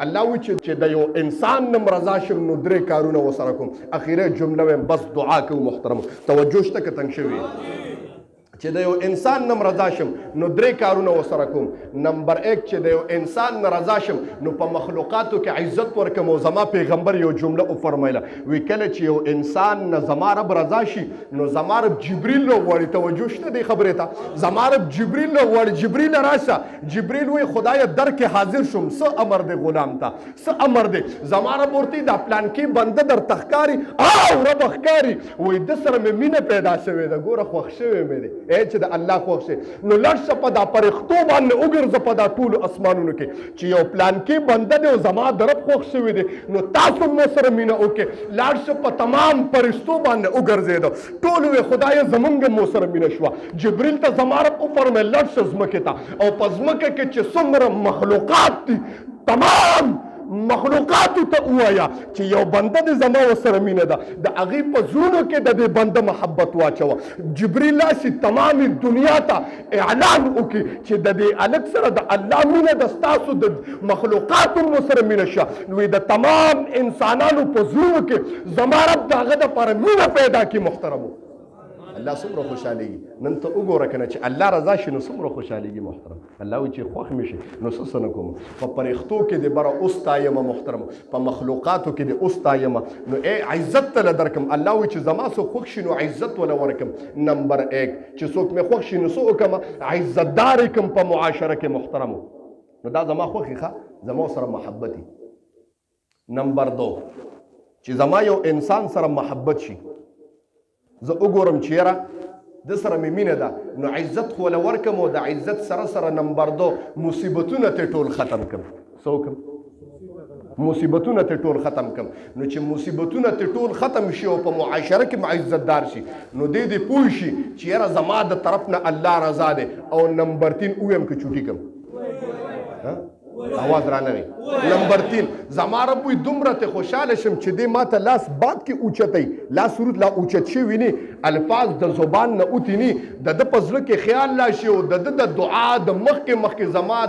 الله وی چې د یو انسان نم رضا شم نو درې کارونه ورسره کوم. اخیره جمله ویم بس دعا کوو. محترم توجه شته که تنګ شوي چې د یو انسان نم رضا شم نو درې کارونه ورسره کوم. نمبر 1 چې د یو انسان نه رضا شم نو په مخلوقاتو کې عزت ورکم. او زما پیغمبر یو جمله وفرمایله وی کله چې یو انسان نه زما رب رضا شي نو زما رب جبریل له وړي. توجه شته دې خبرې ته؟ زما رب جبریل له وړي. جبریل راشه. جبریل وی خدای در کې حاضر شم. څه امر دی غلام ته؟ څه امر دی؟ زما رب ورته دا پلان کې بنده در تخکاری او رب ښکاری وی د سره مې مینه پیدا شوې ده. ګوره خوښ شوی مې دی چې د الله خوښ شي نو لږ شه په دا پرښتو باندې وګرځه په دا ټولو اسمانونو کې چې یو پلان کې بنده دی او زما د رب خوښ شوی دی نو تاسو مو سره مینه وکړئ. لاړ شه په تمام پرښتو باندې وګرځېده. ټولو وی خدایه زمونږ مو سره مینه شوه. جبریل ته زما رب وفرمیل لاړ شه ځمکې ته او په ځمکه کې چې څومره مخلوقات دي تمام مخلوقاتو ته ووایه چې یو بنده د زما ورسره مینه ده. د هغې په زړونو کې د دې بنده محبت واچوه. جبریل راشي تمامې دنیا ته اعلان وکړي چې د دې هلک سره د الله مینه ده. ستاسو د مخلوقاتو هم ورسره مینه شه. نو د تمام انسانانو په زړونو کې زما رب د هغه دپاره مینه پیدا کړي. محترمو الله څومره خوشحالېږي. نن ته وګوره که نه چې الله رضا شي نو څومره خوشحالېږي. محترم الله وایي چې خوښ مې شي نو څه نه کوم. په پرښتو کې دې بره اوستایمه. محترم په مخلوقاتو کې دې اوستایمه نو عزت ته له درکم. الله وایي چې زما څوک خوښ شي نو عزت وله ورکم. نمبر 1 چې څوک مې خوښ شي نو څه وکړم؟ عزتدار یې کړم په معاشره کې. محترمو نو دا زما خوښي ښه زما سره محبت وي. نمبر 2 چې زما یو انسان سره محبت شي زه وګورم چې یاره د سره مې مینه ده نو عزت خو له ورکم. او د عزت سره سره نمبر 2 مصیبتونه ته ټول ختم کړم. څه وکړم؟ مصیبتونه ته ټول ختم کړم. نو چې مصیبتونه ته ټول ختم شي او په معاشره کې عزتدار شي نو دې پوه شي چې یاره زما د طرف نه الله رضا دی. او نمبر 3 ویم که چوټي کړم आवाज را نغی. نمبر 3 زما رب وی دومره ته خوشاله شم چې دې ماته لاس باد کې اوچتای. لاس ورود لا اوچت شوي نه الفاظ د زبان نه اوتی نه د په زړه کې خیال لا شي او د دعا د مخکې زما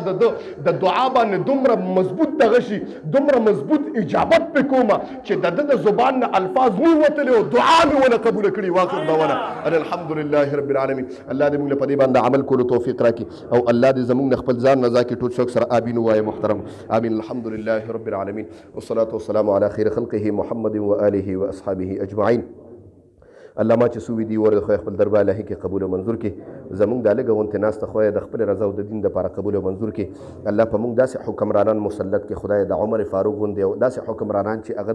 د دعا باندې دومره مضبوط دغه شي دومره مضبوط اجابت په کومه چې د زبان نه الفاظ نه وتلې او دعا مې ونه قبول کړي. واخر دعوانا الحمدلله رب العالمین. الله دې موږ په دې باندې عمل کولو توفیق راکړي او الله دې زموږ خپل ځان نه ځکه ټول څوک سره امين وایي. محترم آمين. الحمد لله رب العالمين والصلاة والسلام على خير خلقه محمد وآله وأصحابه أجمعين. الله ما چې سوي دي ور خو خپل دربار الله کې قبول او منظور کې. زمونږ د لګه ونت ناس ته خو د خپل رضا او د دین د لپاره قبول او منظور کې. الله په موږ داسې حکمرانان مسلط کې خدای د عمر فاروق غوندې او داسې حکمرانان چې هغه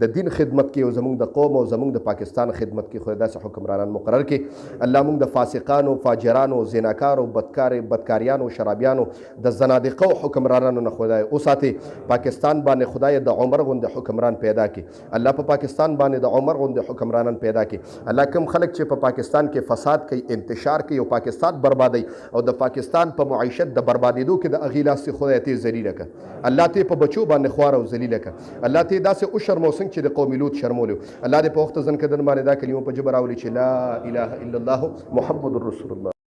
د دین خدمت کې او زمونږ د قوم او زمونږ د پاکستان خدمت کې خدای داسې حکمرانان مقرر کې. الله موږ د فاسقانو فاجرانو زناکارو بدکاریانو شرابیانو د زنادقه او حکمرانانو نه خدای اوساتي. پاکستان باندې خدای د عمر غوندې حکمران پیدا کې. الله په پاکستان باندې د عمر غوندې حکمرانان پیدا کې. الله کوم خلک چې په پاکستان کې فساد کوي انتشار کوي او پاکستان بربادي او د پاکستان په معیشت د بربادېدو کې د هغې لاس خدای ته ذلیله کړه. الله ته په بچو باندې خوار او ذلیله کړه. الله ته داسې وشرمو څنګه چې د قوم لوط شرمولو. الله دې په وخت ځن کې د باندې دا کلمه په جبر راولي چې لا اله الا الله محمد رسول الله.